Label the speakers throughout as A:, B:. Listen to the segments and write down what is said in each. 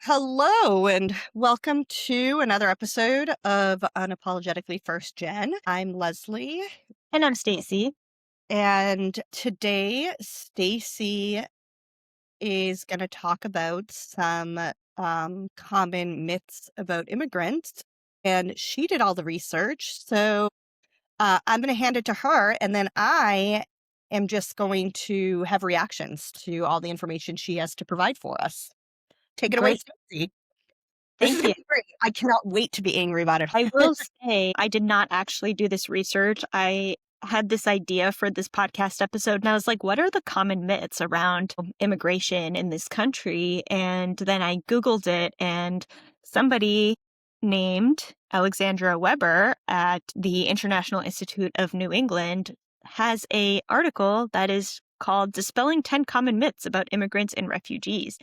A: Hello, and welcome to another episode of Unapologetically First Gen. I'm Lesley,
B: And I'm Stacy.
A: and today Stacy is going to talk about some common myths about immigrants, and she did all the research. So I'm going to hand it to her, and then I am just going to have reactions to all the information she has to provide for us. Take it away,
B: Great.
A: Stacy. This is
B: Thank
A: gonna
B: you.
A: be great. I cannot wait to be angry about it.
B: I will say I did not actually do this research. I had this idea for this podcast episode, and I was like, what are the common myths around immigration in this country? And then I Googled it, and somebody named Alexandra Weber at the International Institute of New England has a article that is called Dispelling 10 Common Myths About Immigrants and Refugees.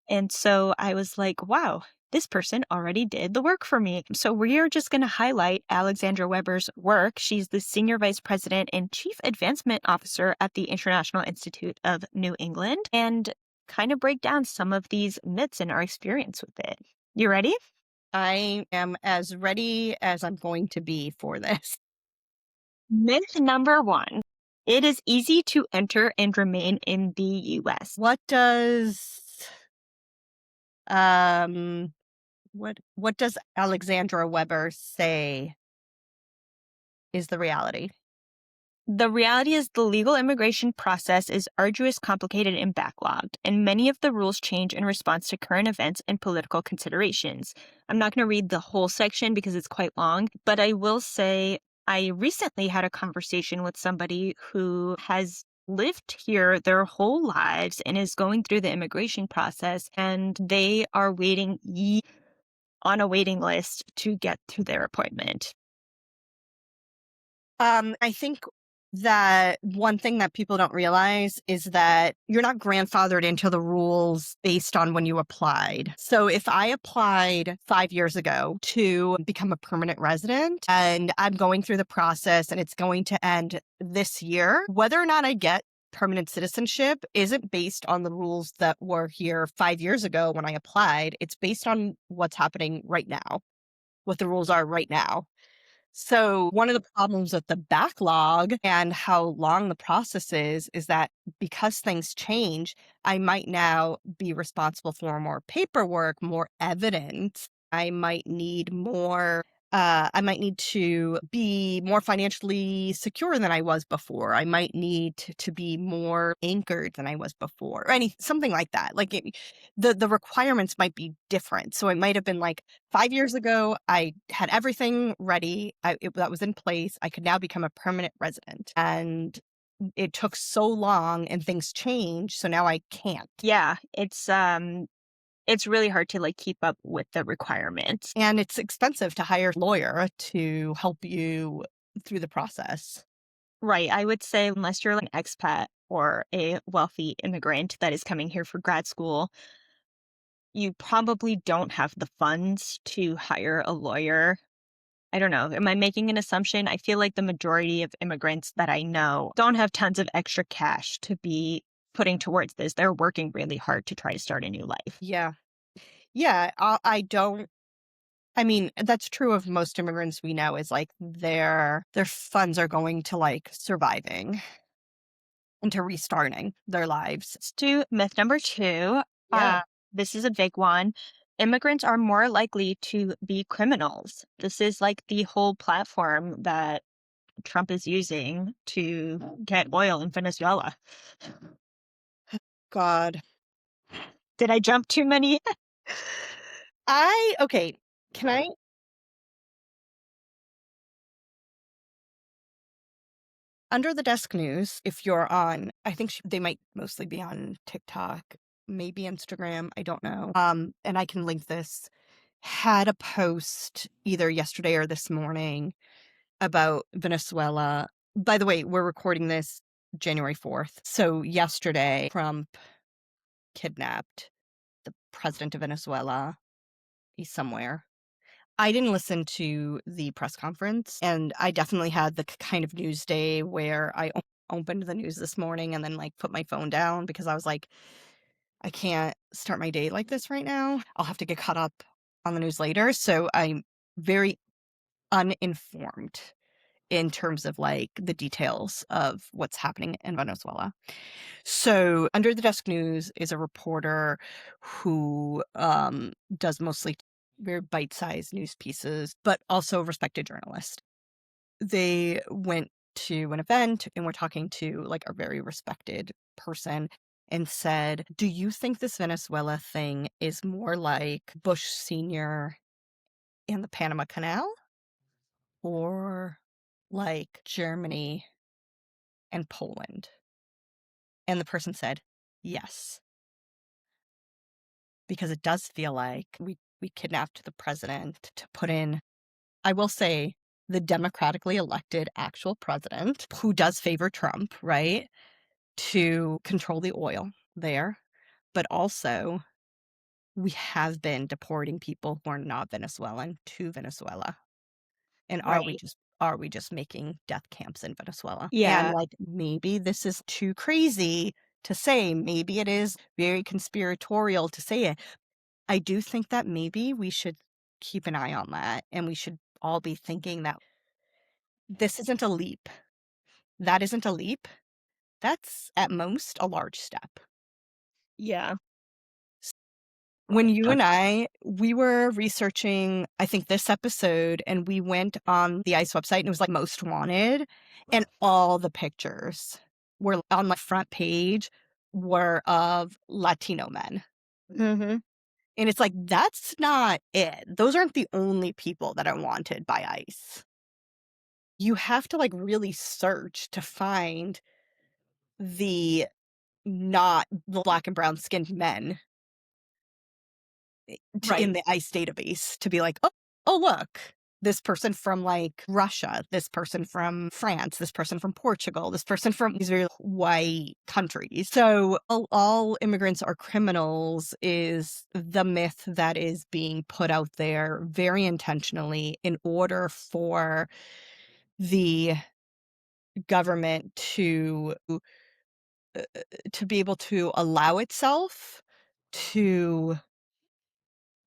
B: And so I was like, wow, this person already did the work for me. So we are just going to highlight Alexandra Weber's work. She's the Senior Vice President and Chief Advancement Officer at the International Institute of New England, and kind of break down some of these myths and our experience with it. You ready?
A: I am as ready as I'm going to be for this.
B: Myth number one. It is easy to enter and remain in the US.
A: Um what does Alexandra Weber say is the reality?
B: The reality is the legal immigration process is arduous, complicated, and backlogged, and many of the rules change in response to current events and political considerations. I'm not going to read the whole section because it's quite long, but I will say I recently had a conversation with somebody who has lived here their whole lives and is going through the immigration process, and they are waiting on a waiting list to get to their appointment.
A: I think that one thing that people don't realize is that you're not grandfathered into the rules based on when you applied. So if I applied 5 years ago to become a permanent resident and I'm going through the process and it's going to end this year, whether or not I get permanent citizenship isn't based on the rules that were here 5 years ago when I applied. It's based on what's happening right now, what the rules are right now. So one of the problems with the backlog and how long the process is that because things change, I might now be responsible for more paperwork, more evidence. I might need to be more financially secure than I was before. I might need to be more anchored than I was before, or something like that. The requirements might be different. So it might have been like 5 years ago, I had everything ready. That was in place. I could now become a permanent resident, and it took so long, and things changed. So now I can't.
B: Yeah, it's really hard to like keep up with the requirements.
A: And it's expensive to hire a lawyer to help you through the process.
B: Right. I would say unless you're like an expat or a wealthy immigrant that is coming here for grad school, you probably don't have the funds to hire a lawyer. I don't know. Am I making an assumption? I feel like the majority of immigrants that I know don't have tons of extra cash to be putting towards this. They're working really hard to try to start a new life.
A: Yeah. Yeah. I don't. I mean, that's true of most immigrants we know, is like their funds are going to like surviving and to restarting their lives.
B: Let's do myth number two.
A: Yeah.
B: This is a big one. Immigrants are more likely to be criminals. This is like the whole platform that Trump is using to get oil in Venezuela.
A: God.
B: Did I jump too many?
A: Okay. Can I under the desk news, if you're on, I think they might mostly be on TikTok, maybe Instagram, I don't know. And I can link this, had a post either yesterday or this morning about Venezuela. By the way, we're recording this January 4th. So yesterday, Trump kidnapped the president of Venezuela. He's somewhere. I didn't listen to the press conference, and I definitely had the kind of news day where I opened the news this morning and then like put my phone down because I was like, I can't start my day like this right now. I'll have to get caught up on the news later. So I'm very uninformed in terms of like the details of what's happening in Venezuela. So Under the Desk News is a reporter who does mostly very bite-sized news pieces, but also a respected journalist. They went to an event and were talking to like a very respected person and said, "Do you think this Venezuela thing is more like Bush Sr. and the Panama Canal or like Germany and Poland?" And the person said, "Yes, because it does feel like we kidnapped the president to put in, I will say, the democratically elected actual president who does favor Trump, right? To control the oil there, but also we have been deporting people who are not Venezuelan to Venezuela. And
B: Right.
A: are we just making death camps in Venezuela?" And
B: Yeah.
A: like maybe this is too crazy to say, maybe it is very conspiratorial to say it. I do think that maybe we should keep an eye on that and we should all be thinking that this isn't a leap. That isn't a leap. That's at most a large step.
B: Yeah.
A: When you
B: Uh,
A: and we were researching, I think, this episode, and we went on the ICE website and it was like most wanted, and all the pictures were on the front page were of Latino men.
B: mhm.
A: And it's like, that's not it. Those aren't the only people that are wanted by ICE. You have to like really search to find the not the black and brown skinned men in
B: Right.
A: the ICE database to be like, "Oh, oh, look, this person from like Russia, this person from France, this person from Portugal, this person from these very white countries." So all immigrants are criminals is the myth that is being put out there very intentionally in order for the government to be able to allow itself to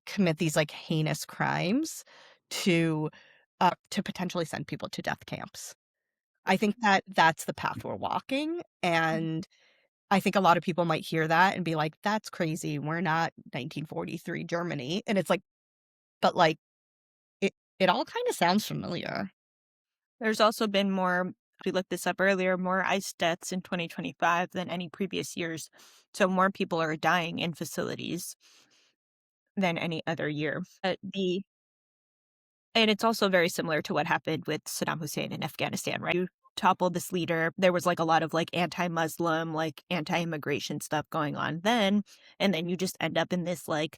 A: commit these like heinous crimes to potentially send people to death camps. I think that that's the path we're walking, and I think a lot of people might hear that and be like, "That's crazy. We're not 1943 Germany." And it's like, but like it all kind of sounds familiar.
B: There's also been more, we looked this up earlier, more ICE deaths in 2025 than any previous years. So more people are dying in facilities than any other year. And it's also very similar to what happened with Saddam Hussein in Afghanistan, right? You toppled this leader. There was like a lot of like anti-Muslim, like anti-immigration stuff going on then. And then you just end up in this like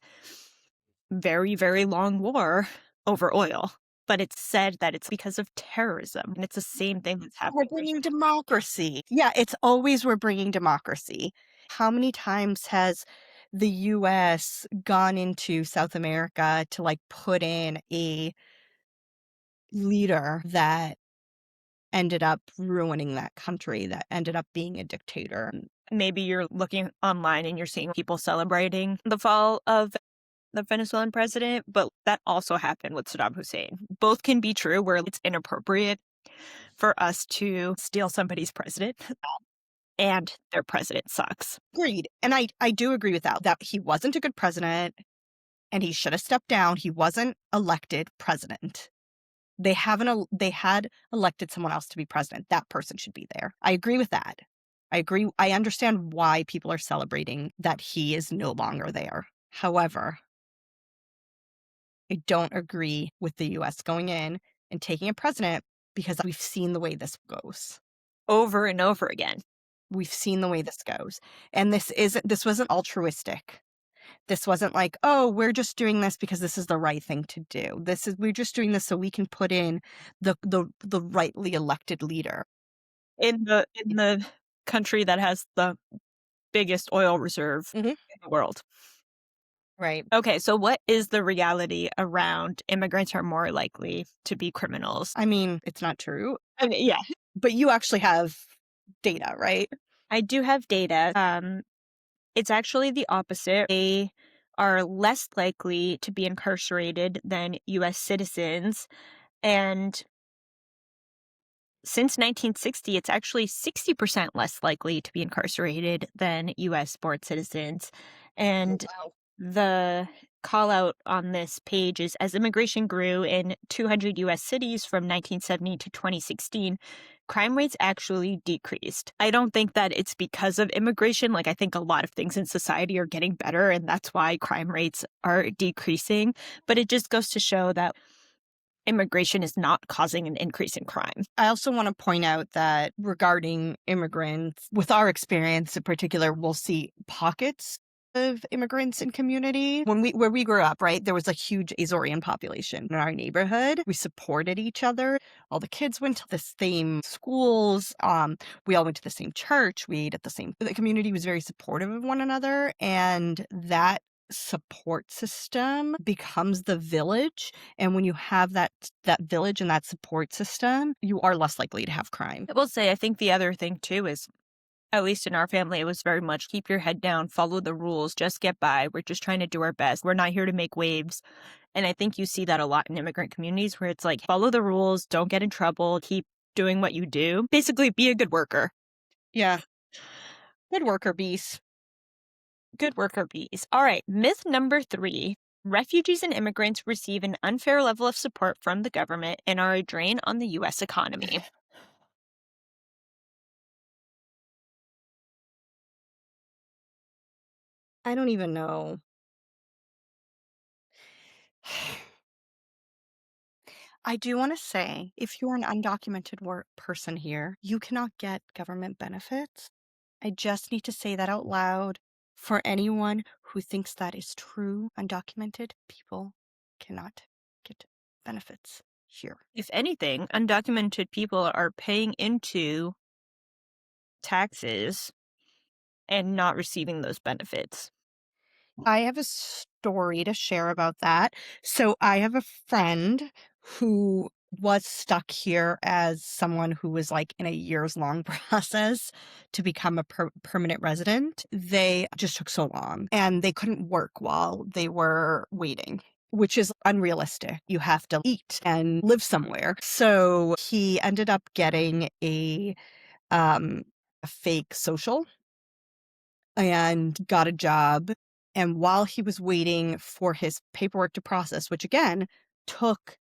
B: very, very long war over oil. But it's said that it's because of terrorism. And it's the same thing that's
A: We're
B: happening right
A: bringing democracy. Yeah, it's always we're bringing democracy. How many times has the US gone into South America to like put in a leader that ended up ruining that country, that ended up being a dictator?
B: maybe you're looking online and you're seeing people celebrating the fall of the Venezuelan president, but that also happened with Saddam Hussein. Both can be true where it's inappropriate for us to steal somebody's president and their president sucks.
A: Agreed. And I do agree with that, that he wasn't a good president and he should have stepped down. He wasn't elected president. They had elected someone else to be president. That person should be there. I agree with that. I agree. I understand why people are celebrating that he is no longer there. However, I don't agree with the US going in and taking a president because we've seen the way this goes.
B: Over and over again.
A: We've seen the way this goes. And this wasn't altruistic. This wasn't like, "Oh, we're just doing this because this is the right thing to do. We're just doing this so we can put in the rightly elected leader."
B: In the country that has the biggest oil reserve
A: Mhm.
B: in the world.
A: Right.
B: Okay, so what is the reality around immigrants are more likely to be criminals?
A: I mean, it's not true,
B: I mean, yeah,
A: but you actually have data, right?
B: I do have data. It's actually the opposite. They are less likely to be incarcerated than US citizens. And since 1960, it's actually 60% less likely to be incarcerated than US born citizens.
A: Oh,
B: And
A: wow.
B: the call out on this page is as immigration grew in 200 US cities from 1970 to 2016, crime rates actually decreased. I don't think that it's because of immigration. Like, I think a lot of things in society are getting better, and that's why crime rates are decreasing. But it just goes to show that immigration is not causing an increase in crime.
A: I also want to point out that regarding immigrants, with our experience in particular, we'll see pockets of immigrants in community. Where we grew up, right, there was a huge Azorian population in our neighborhood. We supported each other. All the kids went to the same schools. We all went to the same church. We ate at the same. The community was very supportive of one another, and that support system becomes the village. And when you have that village and that support system, you are less likely to have crime.
B: I will say, I think the other thing too is, at least in our family, it was very much keep your head down, follow the rules, just get by. We're just trying to do our best. We're not here to make waves. And I think you see that a lot in immigrant communities where it's like, follow the rules, don't get in trouble, keep doing what you do. Basically, be a good worker.
A: Yeah. Good worker bees.
B: Good worker bees. All right, myth number 3. Refugees and immigrants receive an unfair level of support from the government and are a drain on the U.S. economy.
A: I don't even know. I do want to say, if you're an undocumented work person here, you cannot get government benefits. I just need to say that out loud for anyone who thinks that is true. Undocumented people cannot get benefits here.
B: If anything, undocumented people are paying into taxes and not receiving those benefits.
A: I have a story to share about that. So I have a friend who was stuck here as someone who was like in a years long process to become a permanent resident. They just took so long and they couldn't work while they were waiting, which is unrealistic. You have to eat and live somewhere. So he ended up getting um a fake social and got a job. And while he was waiting for his paperwork to process, which again took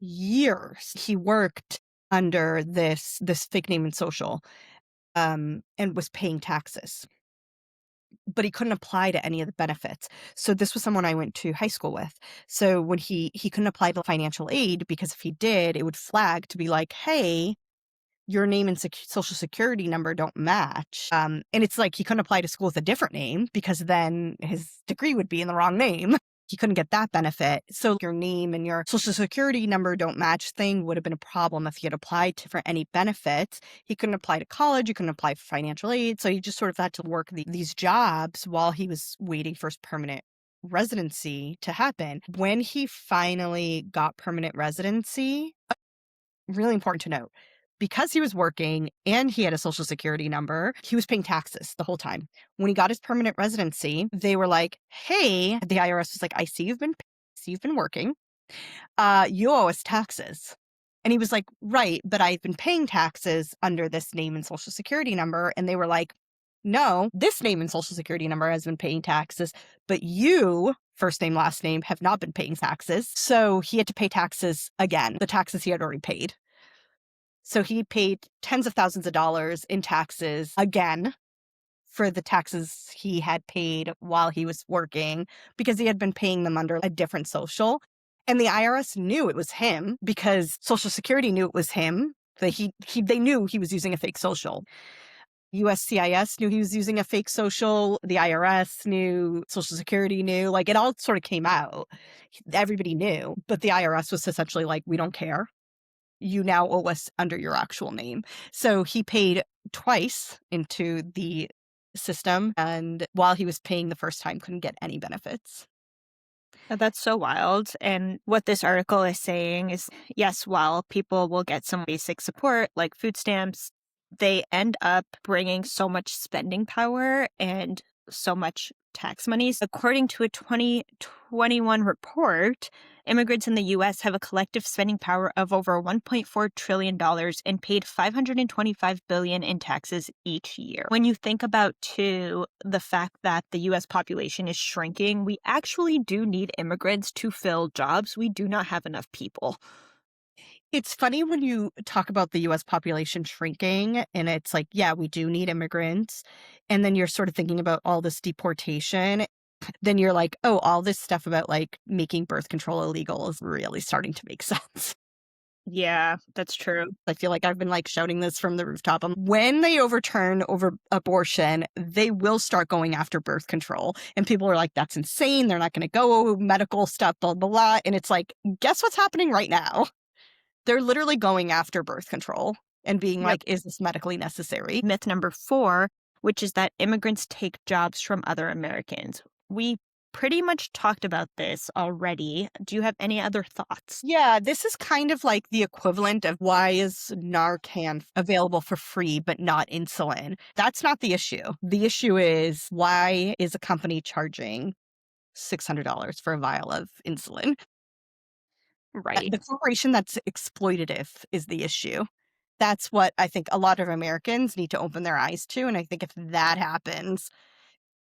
A: years, he worked under this fake name and social, and was paying taxes. But he couldn't apply to any of the benefits. So this was someone I went to high school with. So when he couldn't apply to financial aid, because if he did, it would flag to be like, hey, your name and social security number don't match. And it's like he couldn't apply to school with a different name because then his degree would be in the wrong name. He couldn't get that benefit. So your name and your social security number don't match thing would have been a problem if he had applied for any benefits. He couldn't apply to college. He couldn't apply for financial aid. So he just sort of had to work these jobs while he was waiting for his permanent residency to happen. When he finally got permanent residency, really important to note, because he was working and he had a social security number, he was paying taxes the whole time. When he got his permanent residency, they were like, hey, the IRS was like, I see you've been working. You owe us taxes. And he was like, right, but I've been paying taxes under this name and social security number. And they were like, no, this name and social security number has been paying taxes, but you, first name, last name, have not been paying taxes. So he had to pay taxes again, the taxes he had already paid. So he paid tens of thousands of dollars in taxes again for the taxes he had paid while he was working because he had been paying them under a different social. And the IRS knew it was him because Social Security knew it was him. That they knew he was using a fake social. USCIS knew he was using a fake social. The IRS knew. Social Security knew. Like, it all sort of came out. Everybody knew. But the IRS was essentially like, we don't care. You now owe us under your actual name. So he paid twice into the system. And while he was paying the first time, couldn't get any benefits.
B: That's so wild. And what this article is saying is, yes, while people will get some basic support like food stamps, they end up bringing so much spending power and so much tax money. According to a 2021 report, immigrants in the US have a collective spending power of over $1.4 trillion and paid $525 billion in taxes each year. When you think about, too, the fact that the US population is shrinking, we actually do need immigrants to fill jobs. We do not have enough people.
A: It's funny when you talk about the US population shrinking and it's like, yeah, we do need immigrants. And then you're sort of thinking about all this deportation. Then you're like, oh, all this stuff about like making birth control illegal is really starting to make sense.
B: Yeah, that's true.
A: I feel like I've been like shouting this from the rooftop. When they overturn over abortion, they will start going after birth control. And people are like, that's insane. They're not going to go medical stuff, blah, blah, blah. And it's like, guess what's happening right now? They're literally going after birth control and being
B: Yep.
A: like, is this medically necessary?
B: Myth number 4, which is that immigrants take jobs from other Americans. We pretty much talked about this already. Do you have any other thoughts?
A: Yeah, this is kind of like the equivalent of why is Narcan available for free but not insulin? That's not the issue. The issue is why is a company charging $600 for a vial of insulin?
B: Right.
A: The corporation that's exploitative is the issue. That's what I think a lot of Americans need to open their eyes to. And I think if that happens,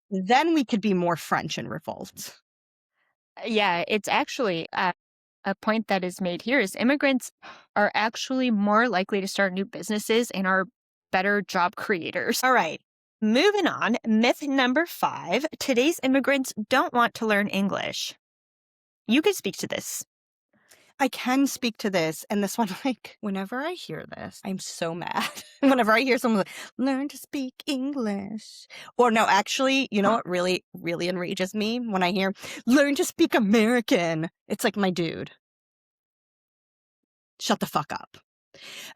A: then we could be more French and revolt.
B: Yeah, it's actually a point that is made here is immigrants are actually more likely to start new businesses and are better job creators. All right. Moving on, myth number 5, today's immigrants don't want to learn English. You could speak to this.
A: I can speak to this. And this one, like, whenever I hear this, I'm so mad. Whenever I hear someone like, learn to speak English. Or no, actually, you know what really, really enrages me when I hear, learn to speak American. It's like, my dude, shut the fuck up.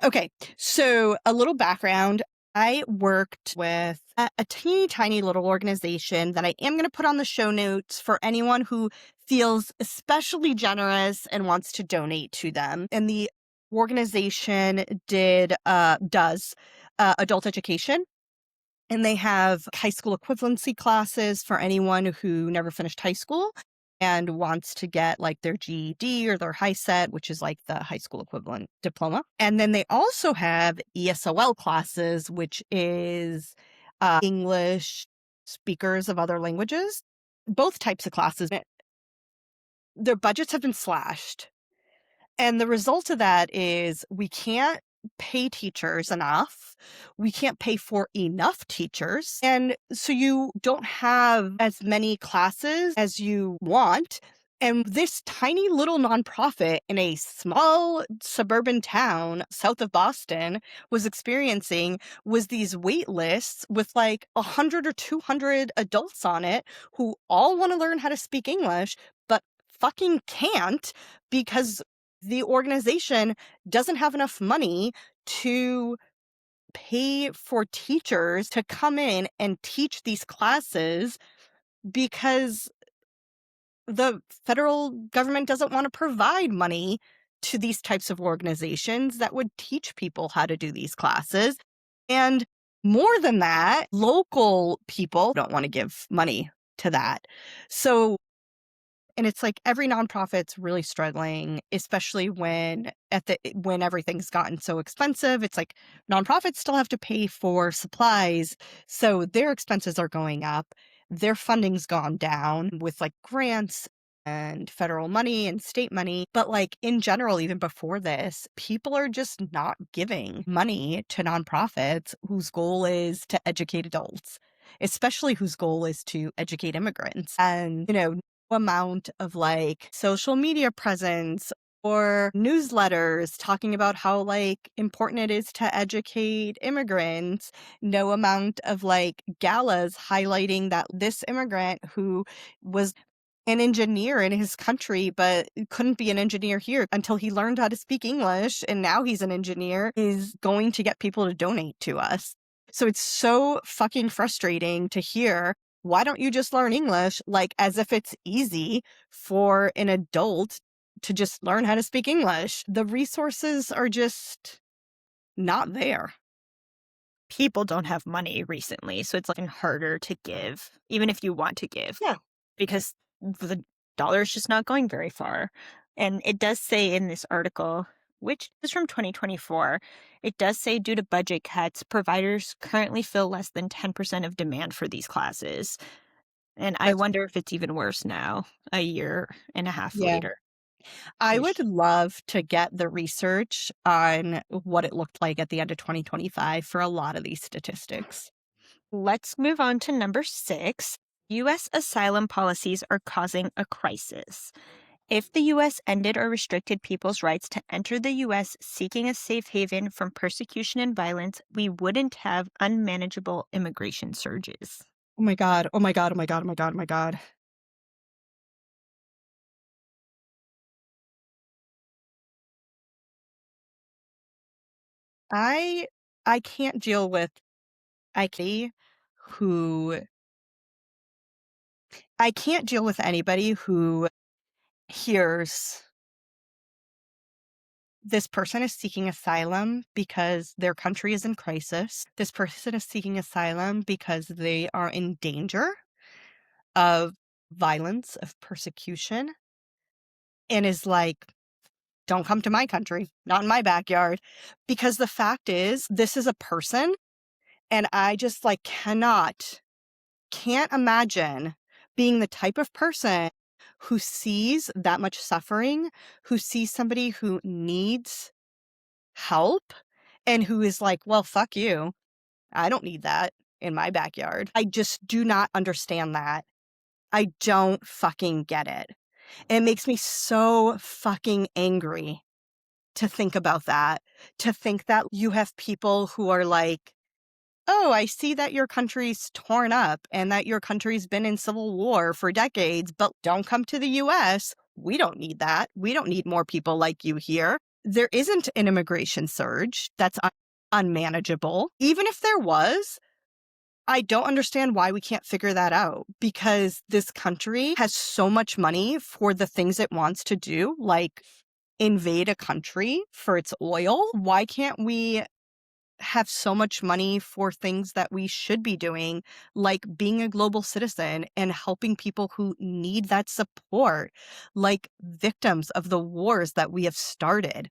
A: Okay, so a little background. I worked with a teeny tiny little organization that I am going to put on the show notes for anyone who feels especially generous and wants to donate to them. And the organization does adult education. And they have high school equivalency classes for anyone who never finished high school and wants to get like their GED or their high set, which is like the high school equivalent diploma. And then they also have ESOL classes, which is English speakers of other languages, both types of classes. Their budgets have been slashed. And the result of that is we can't pay teachers enough. We can't pay for enough teachers. And so you don't have as many classes as you want. And this tiny little nonprofit in a small suburban town south of Boston was these wait lists with like 100 or 200 adults on it who all want to learn how to speak English, but fucking can't because the organization doesn't have enough money to pay for teachers to come in and teach these classes because the federal government doesn't want to provide money to these types of organizations that would teach people how to do these classes. And more than that, local people don't want to give money to that. So and it's like every nonprofit's really struggling, especially when everything's gotten so expensive. It's like nonprofits still have to pay for supplies, so their expenses are going up. Their funding's gone down with like grants and federal money and state money. But like in general, even before this, people are just not giving money to nonprofits whose goal is to educate adults, especially whose goal is to educate immigrants. And, amount of like social media presence or newsletters talking about how like important it is to educate immigrants, no amount of like galas highlighting that this immigrant who was an engineer in his country but couldn't be an engineer here until he learned how to speak English and now he's an engineer is going to get people to donate to us. So it's so fucking frustrating to hear, why don't you just learn English? Like as if it's easy for an adult to just learn how to speak English. The resources are just not there.
B: people don't have money recently, so it's like harder to give, even if you want to give,
A: Yeah.
B: because the dollar is just not going very far. And it does say in this article, which is from 2024, it does say due to budget cuts, providers currently fill less than 10% of demand for these classes. And I
A: That's
B: wonder if it's even worse now, a year and a half
A: yeah.
B: later.
A: I would
B: Ish.
A: love to get the research on what it looked like at the end of 2025 for a lot of these statistics.
B: Let's move on to number 6. U.S. asylum policies are causing a crisis. If the U.S. ended or restricted people's rights to enter the U.S. seeking a safe haven from persecution and violence, we wouldn't have unmanageable immigration surges.
A: Oh my god. Oh my god. Oh my god. Oh my god. Oh my god. I I can't deal with who I can't deal with anybody who hears this person is seeking asylum because their country is in crisis. This person is seeking asylum because they are in danger of violence, of persecution, and is like, don't come to my country, not in my backyard. Because the fact is, this is a person, and I just like can't imagine being the type of person who sees that much suffering, who sees somebody who needs help, and who is like, well, fuck you. I don't need that in my backyard. I just do not understand that. I don't fucking get it. It makes me so fucking angry to think about that, to think that you have people who are like, oh, I see that your country's torn up and that your country's been in civil war for decades, but don't come to the US. We don't need that. We don't need more people like you here. There isn't an immigration surge that's unmanageable. Even if there was, I don't understand why we can't figure that out, because this country has so much money for the things it wants to do, like invade a country for its oil. Why can't we have so much money for things that we should be doing, like being a global citizen and helping people who need that support, like victims of the wars that we have started?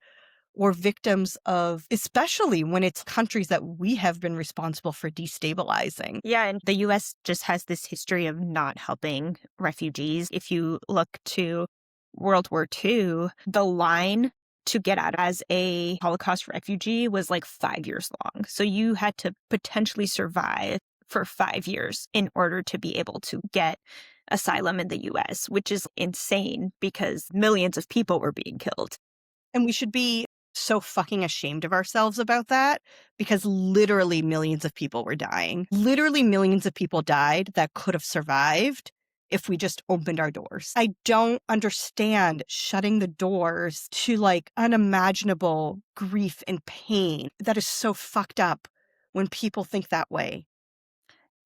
A: Or victims of, especially when it's countries that we have been responsible for destabilizing.
B: Yeah, and the US just has this history of not helping refugees. If you look to World War II, the line to get out as a Holocaust refugee was like 5 years long. So you had to potentially survive for 5 years in order to be able to get asylum in the US, which is insane because millions of people were being killed.
A: And we should be so fucking ashamed of ourselves about that, because literally millions of people were dying. Literally millions of people died that could have survived if we just opened our doors. I don't understand shutting the doors to like unimaginable grief and pain. That is so fucked up when people think that way.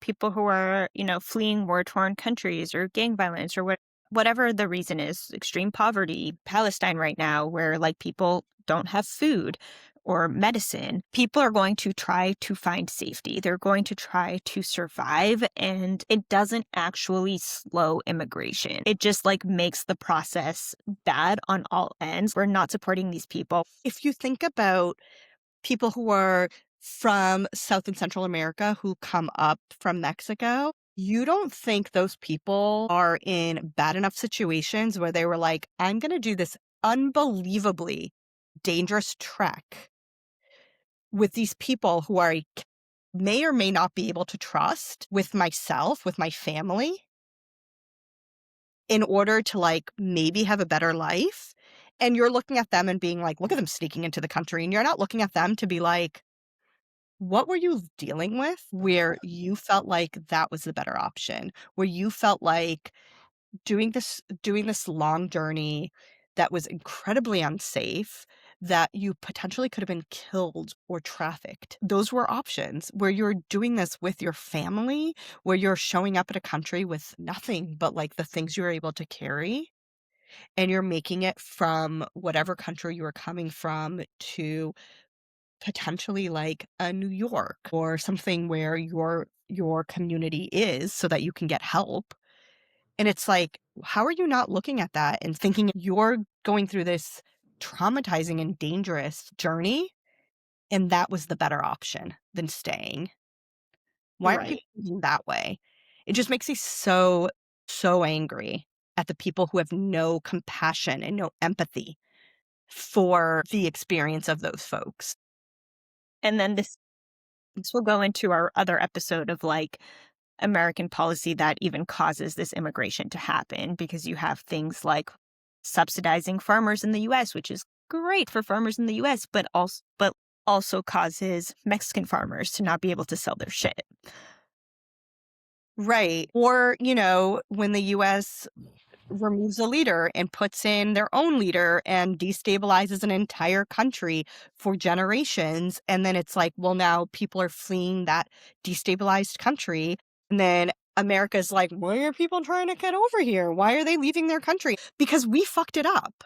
B: People who are, fleeing war-torn countries or gang violence or whatever the reason is, extreme poverty, Palestine right now, where like people don't have food or medicine. People are going to try to find safety. They're going to try to survive, and it doesn't actually slow immigration. It just like makes the process bad on all ends. We're not supporting these people.
A: If you think about people who are from South and Central America who come up from Mexico, you don't think those people are in bad enough situations where they were like, I'm going to do this unbelievably dangerous trek with these people who I may or may not be able to trust with myself, with my family, in order to like maybe have a better life. And you're looking at them and being like, look at them sneaking into the country. And you're not looking at them to be like, what were you dealing with where you felt like that was the better option? Where you felt like doing this long journey that was incredibly unsafe, that you potentially could have been killed or trafficked. Those were options where you're doing this with your family, where you're showing up at a country with nothing but like the things you're able to carry, and you're making it from whatever country you were coming from to potentially like a New York or something where your community is so that you can get help. And it's like, how are you not looking at that and thinking you're going through this traumatizing and dangerous journey and that was the better option than staying? Why aren't
B: Right.
A: people thinking that way? It just makes me so, so angry at the people who have no compassion and no empathy for the experience of those folks.
B: And then this will go into our other episode of like American policy that even causes this immigration to happen because you have things like subsidizing farmers in the US, which is great for farmers in the US, but also causes Mexican farmers to not be able to sell their shit.
A: Right. Or, when the US removes a leader and puts in their own leader and destabilizes an entire country for generations. And then it's like, well, now people are fleeing that destabilized country. And then America's like, why are people trying to get over here? Why are they leaving their country? Because we fucked it up.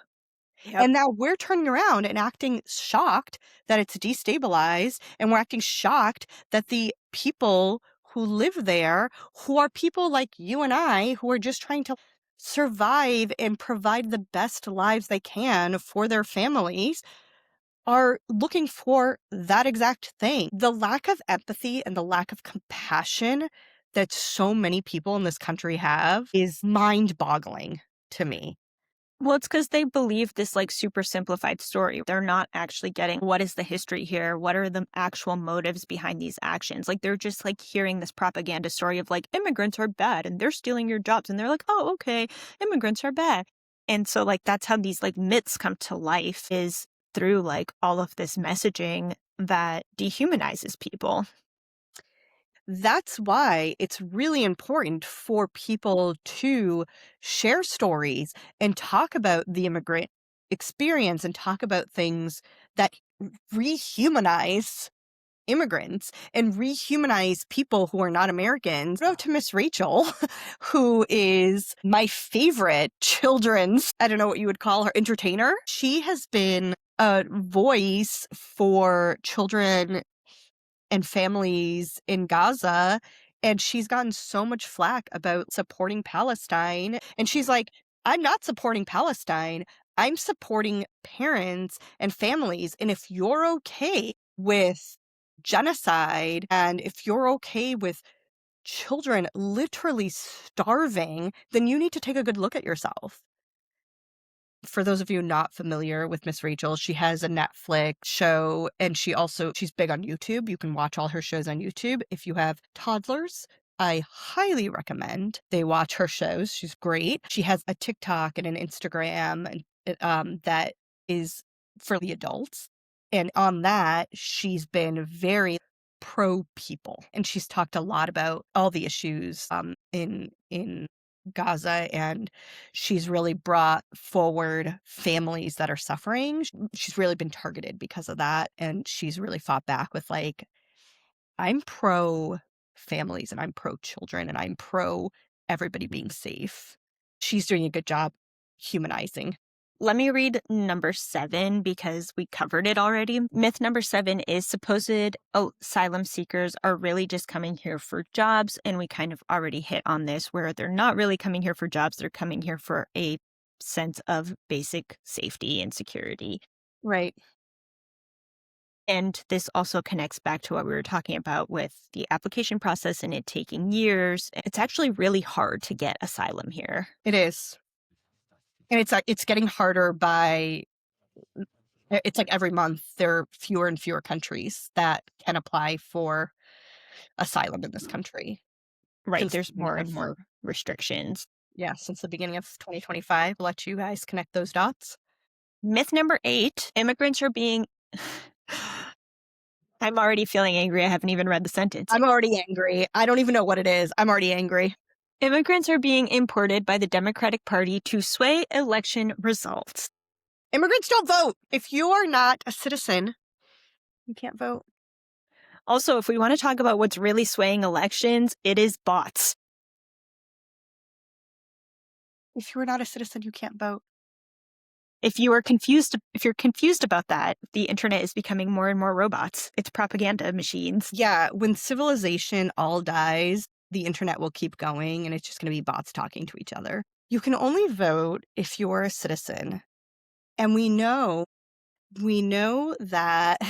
B: Yep.
A: And now we're turning around and acting shocked that it's destabilized. And we're acting shocked that the people who live there, who are people like you and I, who are just trying to survive and provide the best lives they can for their families, are looking for that exact thing. The lack of empathy and the lack of compassion that so many people in this country have is mind boggling to me.
B: Well, it's because they believe this like super simplified story. They're not actually getting what is the history here? What are the actual motives behind these actions? Like they're just like hearing this propaganda story of like immigrants are bad and they're stealing your jobs. And they're like, oh, okay, immigrants are bad. And so like that's how these like myths come to life is through like all of this messaging that dehumanizes people.
A: That's why it's really important for people to share stories and talk about the immigrant experience and talk about things that rehumanize immigrants and rehumanize people who are not Americans. Shout out to Miss Rachel, who is my favorite children's, I don't know what you would call her, entertainer. She has been a voice for children and families in Gaza. And she's gotten so much flack about supporting Palestine. And she's like, I'm not supporting Palestine. I'm supporting parents and families. And if you're okay with genocide and if you're okay with children literally starving, then you need to take a good look at yourself. For those of you not familiar with Miss Rachel, she has a Netflix show and she's big on YouTube. You can watch all her shows on YouTube. If you have toddlers, I highly recommend they watch her shows. She's great. She has a TikTok and an Instagram and that is for the adults. And on that, she's been very pro people and she's talked a lot about all the issues in Gaza, and she's really brought forward families that are suffering. She's really been targeted because of that, and she's really fought back with like, I'm pro families and I'm pro children and I'm pro everybody being safe. She's doing a good job humanizing.
B: Let me read number 7 because we covered it already. Myth number 7 is supposed asylum seekers are really just coming here for jobs. And we kind of already hit on this where they're not really coming here for jobs. They're coming here for a sense of basic safety and security.
A: Right.
B: And this also connects back to what we were talking about with the application process and it taking years. It's actually really hard to get asylum here.
A: It is. And it's getting harder by it's like every month there are fewer and fewer countries that can apply for asylum in this country.
B: Right.
A: Since the
B: There's
A: beginning
B: more and
A: of
B: more restrictions.
A: since the beginning of 2025. I'll let you guys connect those dots.
B: Myth number 8, immigrants are being I'm already feeling angry. I haven't even read the sentence.
A: I'm already angry. I don't even know what it is. I'm already angry.
B: Immigrants are being imported by the Democratic Party to sway election results.
A: Immigrants don't vote. If you are not a citizen, you can't vote.
B: Also, if we want to talk about what's really swaying elections, it is bots.
A: If you are not a citizen, you can't vote.
B: if you're confused about that, the internet is becoming more and more robots. It's propaganda machines.
A: Yeah, when civilization all dies, the internet will keep going and it's just going to be bots talking to each other. You can only vote if you're a citizen. And we know that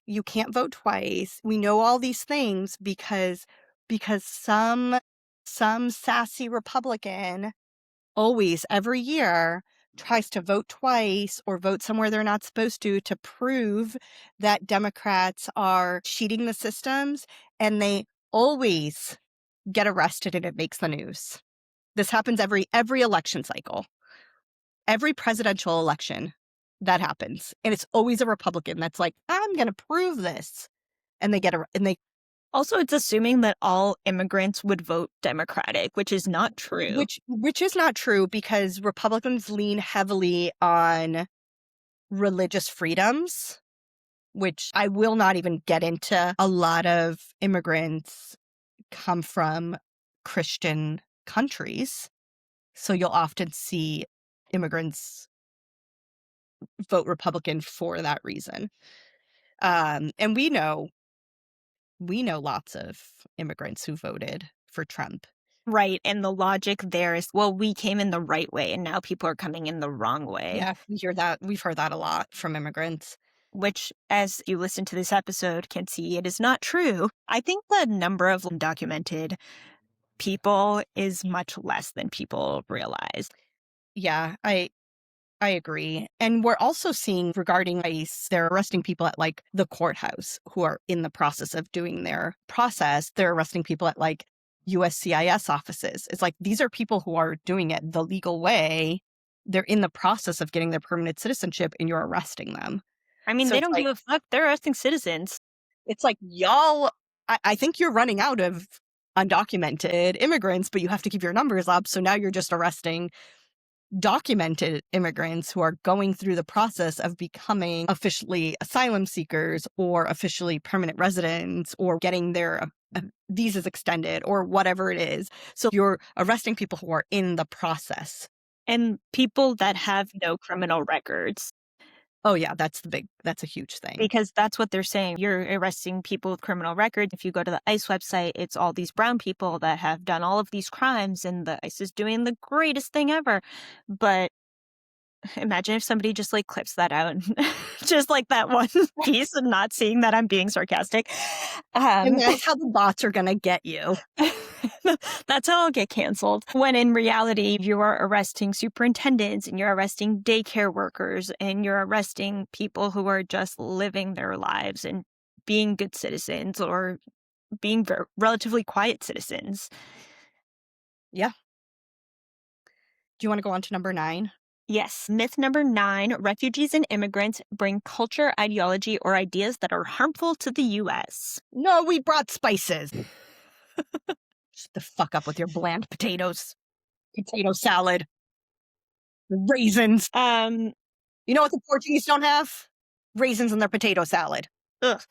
A: you can't vote twice. We know all these things because some sassy Republican always every year tries to vote twice or vote somewhere they're not supposed to prove that Democrats are cheating the systems, and they always get arrested and it makes the news. This happens every election cycle. Every presidential election that happens. And it's always a Republican that's like, I'm going to prove this. And they
B: Also, it's assuming that all immigrants would vote Democratic, which is not true.
A: which is not true because Republicans lean heavily on religious freedoms, which I will not even get into. A lot of immigrants come from Christian countries. So you'll often see immigrants vote Republican for that reason. And we know lots of immigrants who voted for Trump.
B: Right. And the logic there is, well, we came in the right way and now people are coming in the wrong way.
A: Yeah, we hear that. We've heard that a lot from immigrants.
B: Which, as you listen to this episode, can see it is not true. I think the number of undocumented people is much less than people realize.
A: Yeah, I agree. And we're also seeing regarding ICE, they're arresting people at like the courthouse who are in the process of doing their process. They're arresting people at like USCIS offices. It's like these are people who are doing it the legal way. They're in the process of getting their permanent citizenship and you're arresting them.
B: I mean,
A: So
B: they
A: it's
B: don't
A: like,
B: give a fuck. They're arresting citizens.
A: it's like y'all, I think you're running out of undocumented immigrants, but you have to keep your numbers up. So now you're just arresting documented immigrants who are going through the process of becoming officially asylum seekers or officially permanent residents or getting their visas extended or whatever it is. So you're arresting people who are in the process.
B: And people that have no criminal records.
A: Oh yeah, that's a huge thing.
B: Because that's what they're saying. You're arresting people with criminal records. If you go to the ICE website, it's all these brown people that have done all of these crimes and the ICE is doing the greatest thing ever. But imagine if somebody just like clips that out, just like that one piece and not seeing that I'm being sarcastic.
A: And that's how the bots are going to get you.
B: That's how I'll get canceled. When in reality, you are arresting superintendents and you're arresting daycare workers and you're arresting people who are just living their lives and being good citizens or being relatively quiet citizens.
A: Yeah. Do you want to go on to number 9?
B: Yes. Myth number 9, refugees and immigrants bring culture, ideology, or ideas that are harmful to the U.S.
A: No, we brought spices. Shut the fuck up with your bland potatoes. Potato salad. Raisins. You know what the Portuguese don't have? Raisins in their potato salad.
B: Ugh.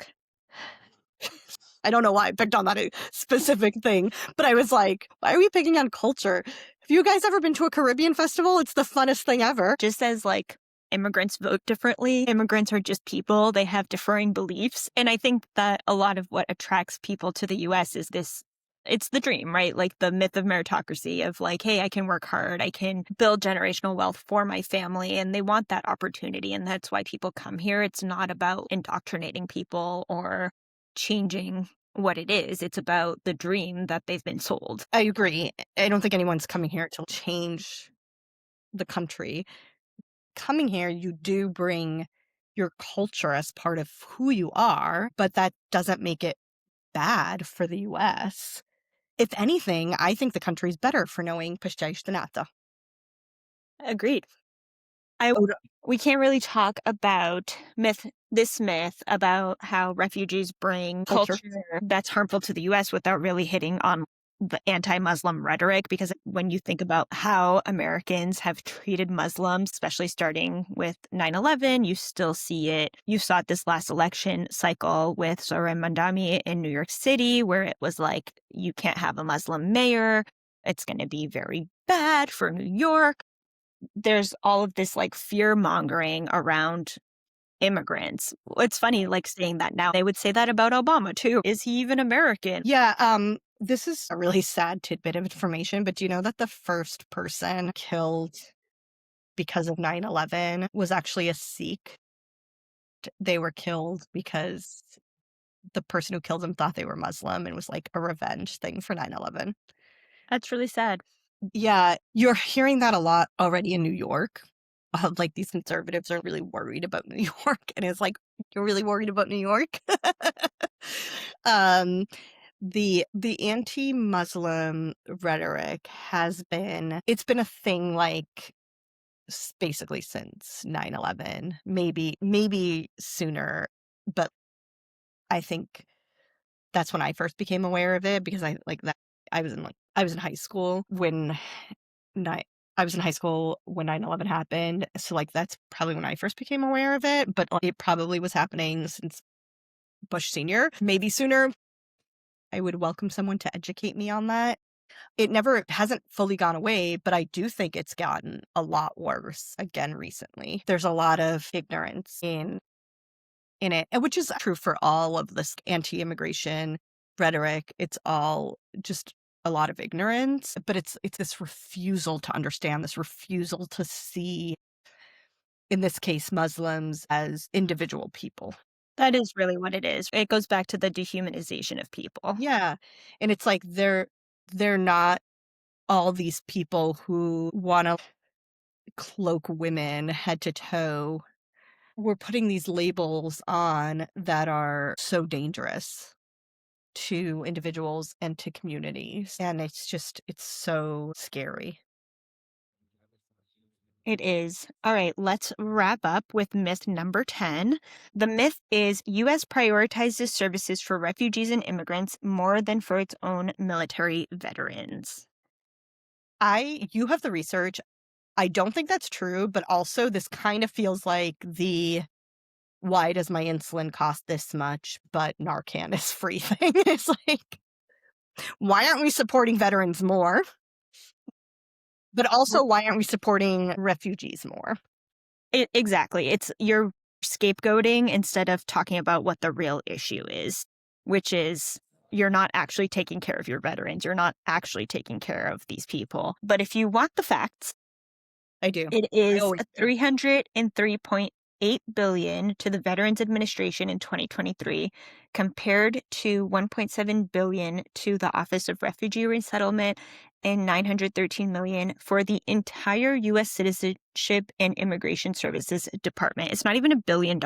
A: I don't know why I picked on that specific thing, but I was like, why are we picking on culture? Have you guys ever been to a Caribbean festival? It's the funnest thing ever.
B: Just as like immigrants vote differently, immigrants are just people. They have differing beliefs. And I think that a lot of what attracts people to the US is this. It's the dream, right? Like the myth of meritocracy of like, hey, I can work hard. I can build generational wealth for my family. And they want that opportunity. And that's why people come here. It's not about indoctrinating people or changing what it is. It's about the dream that they've been sold.
A: I agree. I don't think anyone's coming here to change the country. Coming here, you do bring your culture as part of who you are, but that doesn't make it bad for the US. If anything, I think the country's better for knowing Pashtaishtanata.
B: Agreed.
A: Oh,
B: We can't really talk about this myth about how refugees bring culture that's harmful to the U.S. without really hitting on the anti-Muslim rhetoric, because when you think about how Americans have treated Muslims, especially starting with 9/11, you still see it. You saw it this last election cycle with Zohran Mamdani in New York City, where it was like, you can't have a Muslim mayor. It's going to be very bad for New York. there's all of this like fear mongering around immigrants. It's funny, like saying that now. They would say that about Obama too. Is he even American?
A: Yeah, this is a really sad tidbit of information, but do you know that the first person killed because of 9/11 was actually a Sikh? They were killed because the person who killed them thought they were Muslim and was like a revenge thing for 9/11.
B: That's really sad.
A: Yeah, you're hearing that a lot already in New York. Like these conservatives are really worried about New York, and it's like you're really worried about New York. um, the anti-Muslim rhetoric has been it's been a thing like basically since 9/11, maybe sooner, but I think that's when I first became aware of it because I like that I was in high school when ni I was in high school when 9/11 happened, so, like, that's probably when I first became aware of it, but, it probably was happening since Bush senior, maybe sooner. I would welcome someone to educate me on that. It hasn't fully gone away, but I do think it's gotten a lot worse again recently. There's a lot of ignorance in it, and which is true for all of this anti-immigration rhetoric. It's all just a lot of ignorance, but it's this refusal to understand, this refusal to see, in this case, Muslims as individual people.
B: That is really what it is. It goes back to the dehumanization of people.
A: Yeah, and it's like they're not all these people who wanna cloak women head to toe. We're putting these labels on that are so dangerous to individuals and to communities, and it's so scary.
B: It is. All right, let's wrap up with myth number 10. The myth is US prioritizes services for refugees and immigrants more than for its own military veterans.
A: You have the research. I don't think that's true, but also this kind of feels like the "Why does my insulin cost this much, but Narcan is free" thing. It's like, why aren't we supporting veterans more? But also, why aren't we supporting refugees more?
B: Exactly. It's you're scapegoating instead of talking about what the real issue is, which is you're not actually taking care of your veterans. You're not actually taking care of these people. But if you want the facts,
A: I do.
B: it
A: I
B: is
A: always do.
B: 303.8 billion to the Veterans Administration in 2023 compared to 1.7 billion to the Office of Refugee Resettlement and 913 million for the entire US Citizenship and Immigration Services Department. It's not even $1 billion.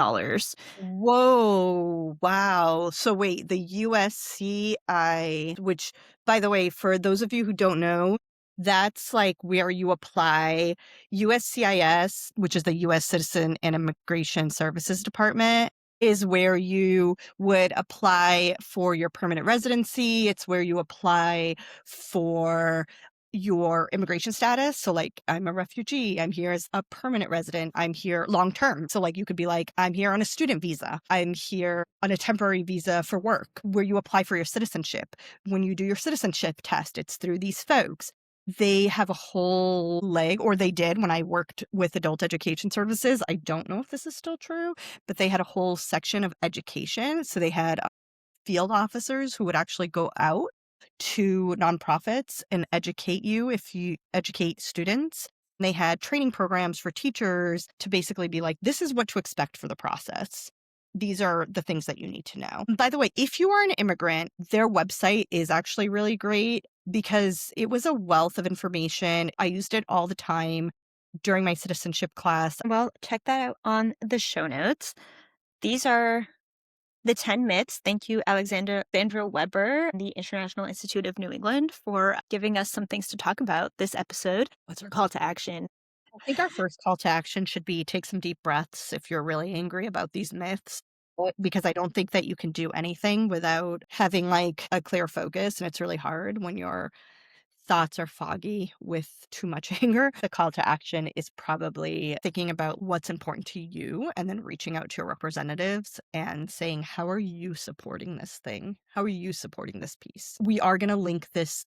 A: Whoa, wow. So wait, the USCI, which, by the way, for those of you who don't know, that's like where you apply. USCIS, which is the US Citizen and Immigration Services Department, is where you would apply for your permanent residency. It's where you apply for your immigration status. So, like, I'm a refugee, I'm here as a permanent resident, I'm here long term. So, like, you could be like, I'm here on a student visa, I'm here on a temporary visa for work, where you apply for your citizenship. When you do your citizenship test, it's through these folks. They have a whole leg, or they did when I worked with adult education services. I don't know if this is still true, but they had a whole section of education. So they had field officers who would actually go out to nonprofits and educate you if you educate students. They had training programs for teachers to basically be like, this is what to expect for the process. These are the things that you need to know. By the way, if you are an immigrant, their website is actually really great because it was a wealth of information. I used it all the time during my citizenship class.
B: Well, check that out on the show notes. These are the 10 myths. Thank you, Alexandra Weber, the International Institute of New England, for giving us some things to talk about this episode. What's our call to action?
A: I think our first call to action should be take some deep breaths if you're really angry about these myths. Because I don't think that you can do anything without having like a clear focus. And it's really hard when your thoughts are foggy with too much anger. The call to action is probably thinking about what's important to you and then reaching out to your representatives and saying, how are you supporting this thing? How are you supporting this piece? We are going to link this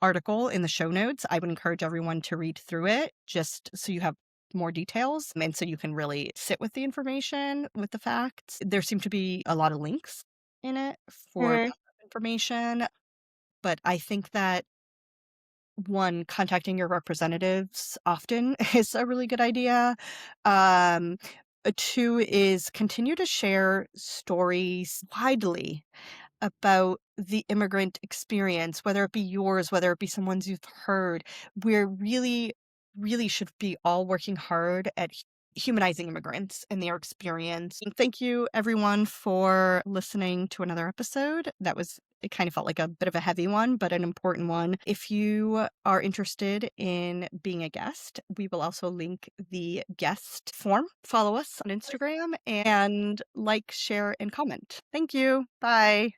A: article in the show notes. I would encourage everyone to read through it just so you have more details and so you can really sit with the information, with the facts. There seem to be a lot of links in it for
B: Mhm.
A: backup information, but I think that one, contacting your representatives often is a really good idea. Um, two is continue to share stories widely about the immigrant experience, whether it be yours, whether it be someone's you've heard. We're really, really should be all working hard at humanizing immigrants and their experience. And thank you, everyone, for listening to another episode. It kind of felt like a bit of a heavy one, but an important one. If you are interested in being a guest, we will also link the guest form. Follow us on Instagram and like, share, and comment. Thank you. Bye.